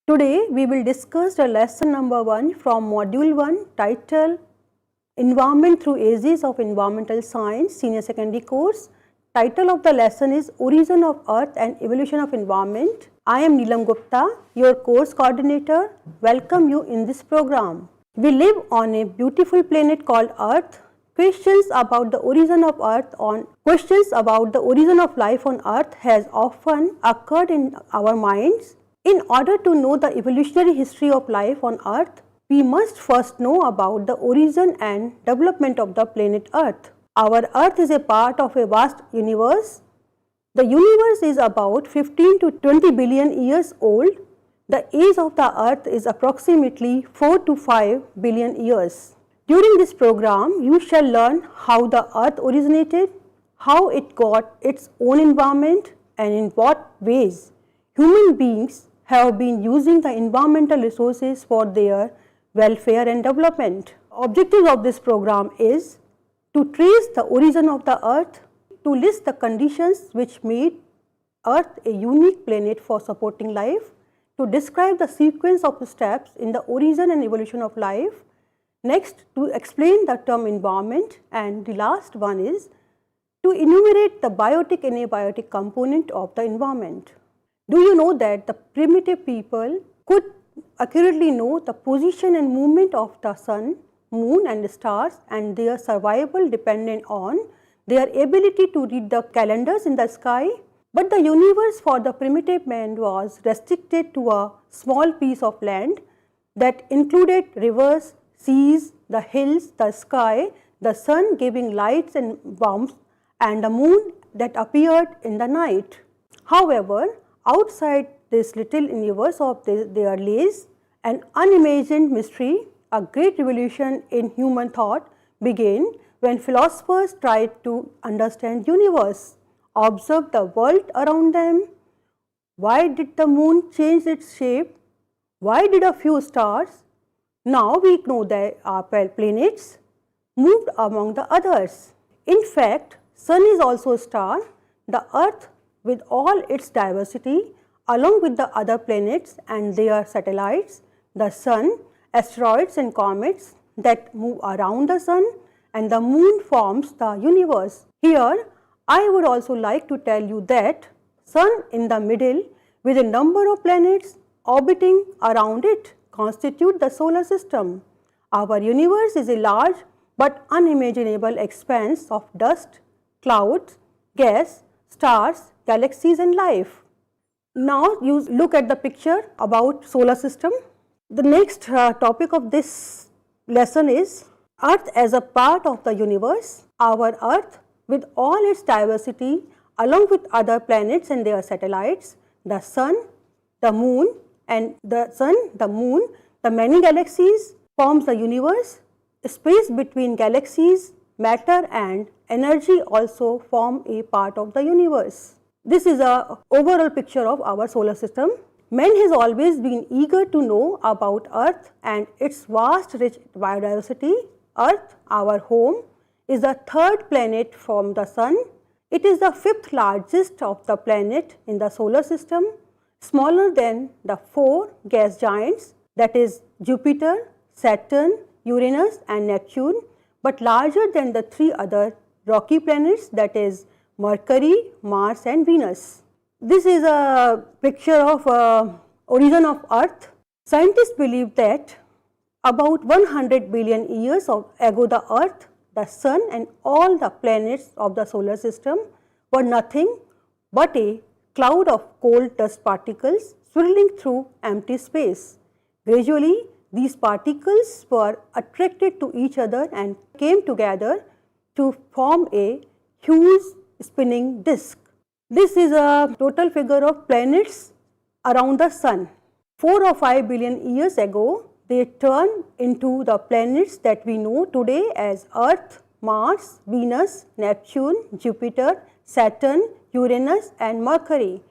Today we will discuss the lesson number 1 from module 1 titled Environment through Ages of Environmental Science Senior Secondary Course. Title of the lesson is Origin of Earth and Evolution of Environment. I am Neelam Gupta, your course coordinator. Welcome you in this program. We live on a beautiful planet called Earth. Questions about the origin of life on Earth has often occurred in our minds. In order to know the evolutionary history of life on Earth, we must first know about the origin and development of the planet Earth. Our Earth is a part of a vast universe. The universe is about 15 to 20 billion years old. The age of the Earth is approximately 4 to 5 billion years. During this program, you shall learn how the Earth originated, how it got its own environment, and in what ways human beings have been using the environmental resources for their welfare and development. Objective of this program is to trace the origin of the Earth, to list the conditions which made Earth a unique planet for supporting life, to describe the sequence of steps in the origin and evolution of life, next to explain the term environment, and the last one is to enumerate the biotic and abiotic component of the environment. Do you know that the primitive people could accurately know the position and movement of the sun, moon and stars, and their survival depended on their ability to read the calendars in the sky? But the universe for the primitive man was restricted to a small piece of land that included rivers, seas, the hills, the sky, the sun giving lights and warmth, and the moon that appeared in the night. However, outside this little universe of there lays an unimagined mystery. A great revolution in human thought began when philosophers tried to understand universe, observe the world around them. Why did the moon change its shape? Why did a few stars, now we know that our planets, moved among the others? In fact, sun is also a star. The Earth with all its diversity, along with the other planets and their satellites, the sun, asteroids and comets that move around the sun, and the moon forms the universe. Here, I would also like to tell you that sun in the middle with a number of planets orbiting around it constitute the solar system. Our universe is a large but unimaginable expanse of dust, clouds, gas, stars, galaxies and life. Now you look at the picture about solar system. The next topic of this lesson is Earth as a part of the universe. Our Earth with all its diversity along with other planets and their satellites, the sun, the moon and the many galaxies forms the universe. Space between galaxies, matter and energy also form a part of the universe. This is a overall picture of our solar system. Man has always been eager to know about Earth and its vast rich biodiversity. Earth, our home, is the third planet from the sun. It is the fifth largest of the planet in the solar system, smaller than the four gas giants, that is Jupiter, Saturn, Uranus and Neptune, but larger than the three other rocky planets, that is Mercury, Mars and Venus. This is a picture of origin of Earth. Scientists believe that about 100 billion years ago the Earth, the Sun and all the planets of the solar system were nothing but a cloud of cold dust particles swirling through empty space. Gradually, these particles were attracted to each other and came together to form a huge spinning disk. This is a total figure of planets around the sun. 4 or 5 billion years ago, they turned into the planets that we know today as Earth, Mars, Venus, Neptune, Jupiter, Saturn, Uranus and Mercury.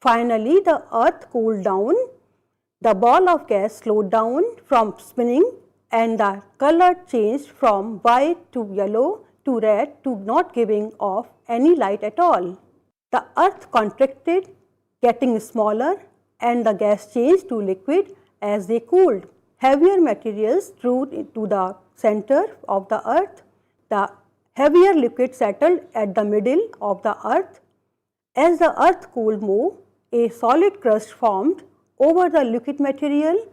Finally, the Earth cooled down, the ball of gas slowed down from spinning and the color changed from white to yellow to red to not giving off any light at all. The Earth contracted, getting smaller and the gas changed to liquid as they cooled. Heavier materials drew to the center of the earth. The heavier liquid settled at the middle of the earth. As the earth cooled more, a solid crust formed over the liquid material.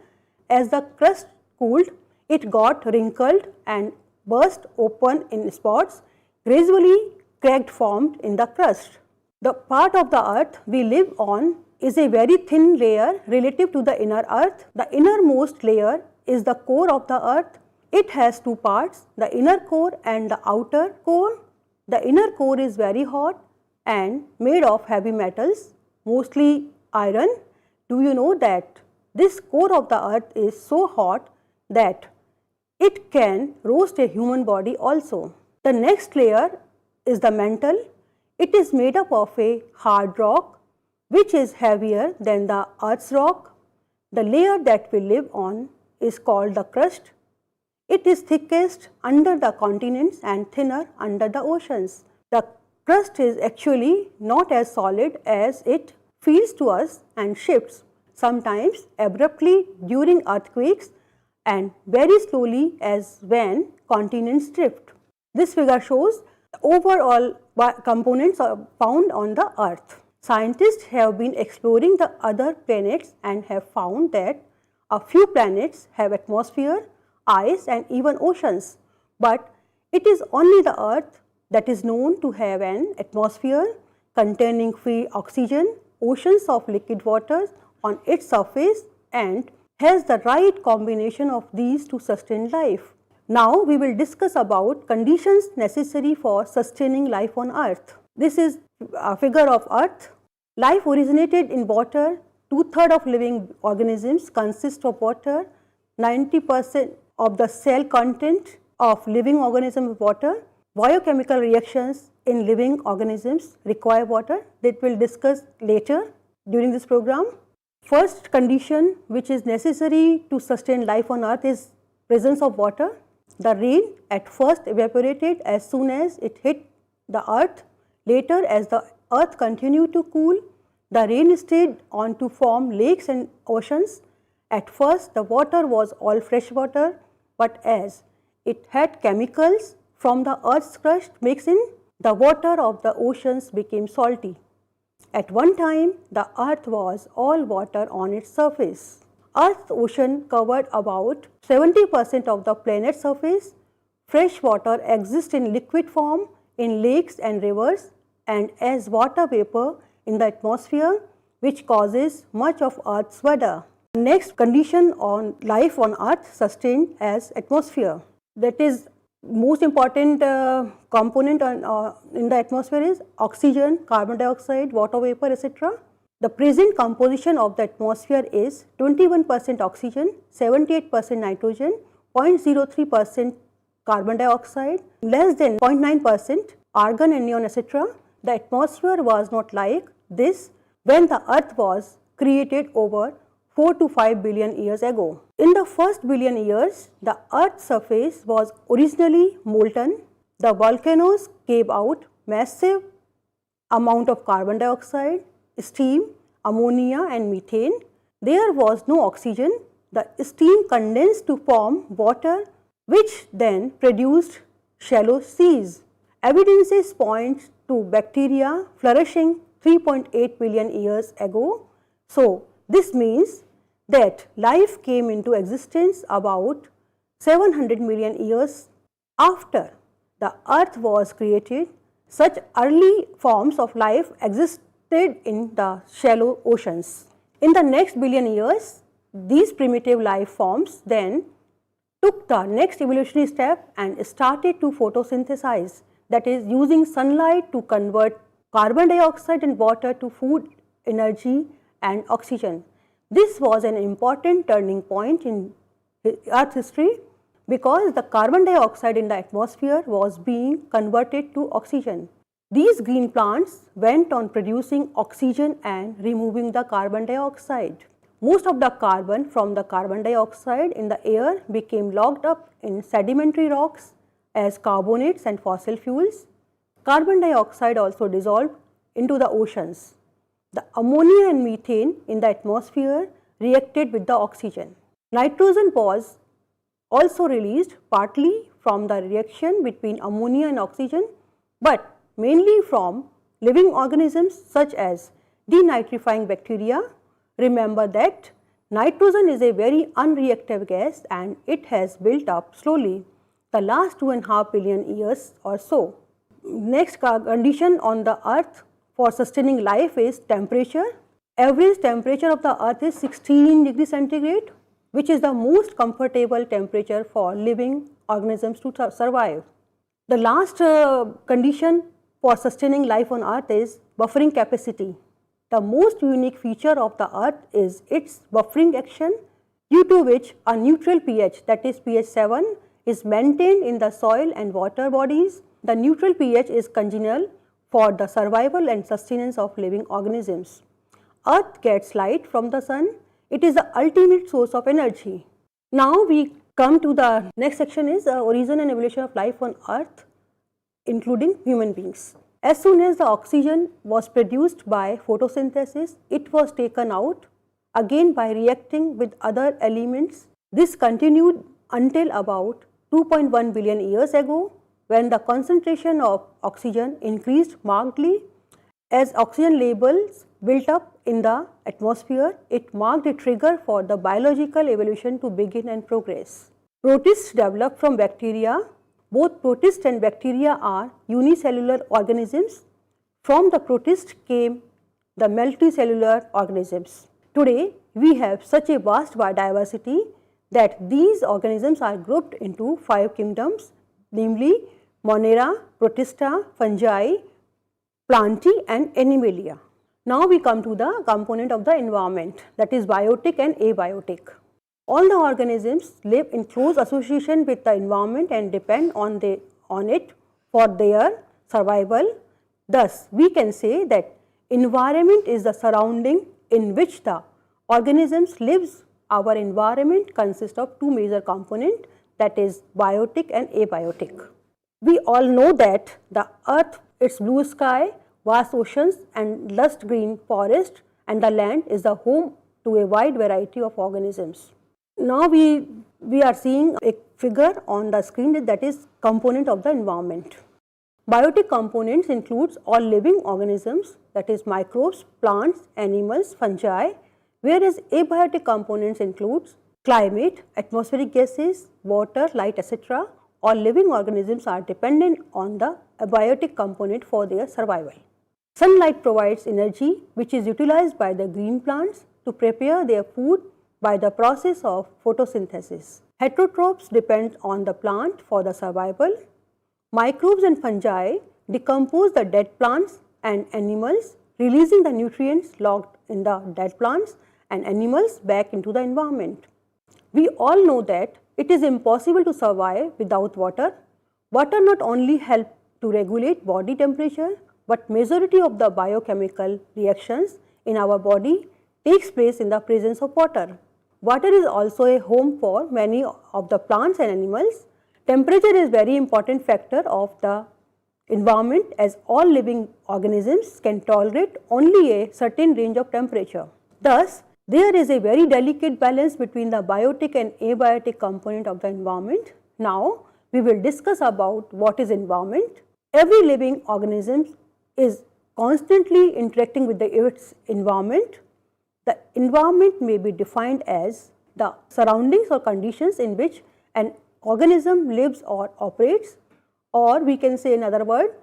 As the crust cooled, it got wrinkled and burst open in spots. Gradually, crack formed in the crust. The part of the earth we live on is a very thin layer relative to the inner earth. The innermost layer is the core of the earth. It has two parts, the inner core and the outer core. The inner core is very hot and made of heavy metals, mostly iron. Do you know that this core of the earth is so hot that it can roast a human body also. The next layer is the mantle. It is made up of a hard rock which is heavier than the earth's rock. The layer that we live on is called the crust. It is thickest under the continents and thinner under the oceans. The crust is actually not as solid as it feels to us and shifts, sometimes abruptly during earthquakes and very slowly as when continents drift. This figure shows the overall components found on the earth. Scientists have been exploring the other planets and have found that a few planets have atmosphere, ice and even oceans, but it is only the earth that is known to have an atmosphere containing free oxygen, oceans of liquid water on its surface and has the right combination of these to sustain life. Now we will discuss about conditions necessary for sustaining life on earth. This is a figure of earth. Life originated in water. 2/3 of living organisms consist of water. 90% of the cell content of living organism is water. Biochemical reactions in living organisms require water that we will discuss later during this program. First condition which is necessary to sustain life on earth is presence of water. The rain at first evaporated as soon as it hit the earth. Later, as the earth continued to cool, the rain stayed on to form lakes and oceans. At first, the water was all fresh water, but as it had chemicals from the earth's crust mixed in, the water of the oceans became salty. At one time, the earth was all water on its surface. Earth's ocean covered about 70% of the planet's surface. Fresh water exists in liquid form in lakes and rivers and as water vapor in the atmosphere, which causes much of Earth's weather. Next condition on life on Earth sustained as atmosphere. That is most important component in the atmosphere is oxygen, carbon dioxide, water vapor, etc. The present composition of the atmosphere is 21% oxygen, 78% nitrogen, 0.03% carbon dioxide, less than 0.9% argon and neon, etc. The atmosphere was not like this when the earth was created over 4 to 5 billion years ago. In the first billion years, the earth's surface was originally molten. The volcanoes gave out massive amount of carbon dioxide, steam, ammonia and methane. There was no oxygen. The steam condensed to form water, which then produced shallow seas. Evidences point to bacteria flourishing 3.8 billion years ago. So, this means that life came into existence about 700 million years after the earth was created. Such early forms of life existed in the shallow oceans. In the next billion years, these primitive life forms then took the next evolutionary step and started to photosynthesize, that is using sunlight to convert carbon dioxide and water to food, energy and oxygen. This was an important turning point in Earth history because the carbon dioxide in the atmosphere was being converted to oxygen. These green plants went on producing oxygen and removing the carbon dioxide. Most of the carbon from the carbon dioxide in the air became locked up in sedimentary rocks as carbonates and fossil fuels. Carbon dioxide also dissolved into the oceans. The ammonia and methane in the atmosphere reacted with the oxygen. Nitrogen was also released partly from the reaction between ammonia and oxygen, but mainly from living organisms such as denitrifying bacteria. Remember that nitrogen is a very unreactive gas and it has built up slowly the last 2.5 billion years or so. Next condition on the earth for sustaining life is temperature. Average temperature of the earth is 16 degrees centigrade, which is the most comfortable temperature for living organisms to survive. The last condition for sustaining life on earth is buffering capacity. The most unique feature of the earth is its buffering action, due to which a neutral pH, that is pH 7, is maintained in the soil and water bodies. The neutral pH is congenial for the survival and sustenance of living organisms. Earth gets light from the sun. It is the ultimate source of energy. Now we come to the next section is origin and evolution of life on earth, including human beings. As soon as the oxygen was produced by photosynthesis, it was taken out again by reacting with other elements. This continued until about 2.1 billion years ago, when the concentration of oxygen increased markedly. As oxygen levels built up in the atmosphere, it marked a trigger for the biological evolution to begin and progress. Protists developed from bacteria. Both protists and bacteria are unicellular organisms. From the protists came the multicellular organisms. Today, we have such a vast biodiversity that these organisms are grouped into 5 kingdoms, namely Monera, Protista, Fungi, Plantae and Animalia. Now we come to the component of the environment, that is biotic and abiotic. All the organisms live in close association with the environment and depend on it for their survival. Thus, we can say that environment is the surrounding in which the organisms lives. Our environment consists of 2 major components, that is biotic and abiotic. We all know that the earth, its blue sky, vast oceans and lush green forest, and the land is the home to a wide variety of organisms. Now we are seeing a figure on the screen that is component of the environment. Biotic components includes all living organisms, that is microbes, plants, animals, fungi, whereas abiotic components includes climate, atmospheric gases, water, light, etc. All living organisms are dependent on the abiotic component for their survival. Sunlight provides energy which is utilized by the green plants to prepare their food by the process of photosynthesis. Heterotrophs depend on the plant for the survival. Microbes and fungi decompose the dead plants and animals, releasing the nutrients locked in the dead plants and animals back into the environment. We all know that it is impossible to survive without water. Water not only helps to regulate body temperature, but majority of the biochemical reactions in our body takes place in the presence of water. Water is also a home for many of the plants and animals. Temperature is very important factor of the environment, as all living organisms can tolerate only a certain range of temperature. Thus, there is a very delicate balance between the biotic and abiotic component of the environment. Now, we will discuss about what is environment. Every living organism is constantly interacting with its environment. The environment may be defined as the surroundings or conditions in which an organism lives or operates, or we can say in other words,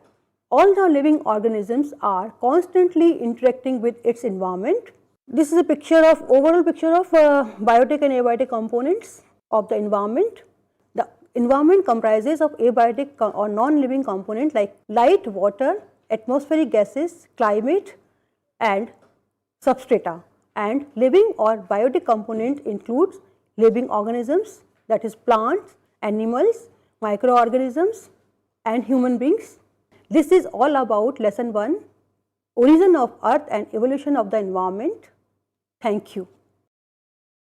all the living organisms are constantly interacting with its environment. This is a overall picture of biotic and abiotic components of the environment. The environment comprises of abiotic or non-living components like light, water, atmospheric gases, climate and substrata, and living or biotic component includes living organisms, that is plants, animals, microorganisms and human beings. This is all about lesson 1, origin of earth and evolution of the environment. Thank you.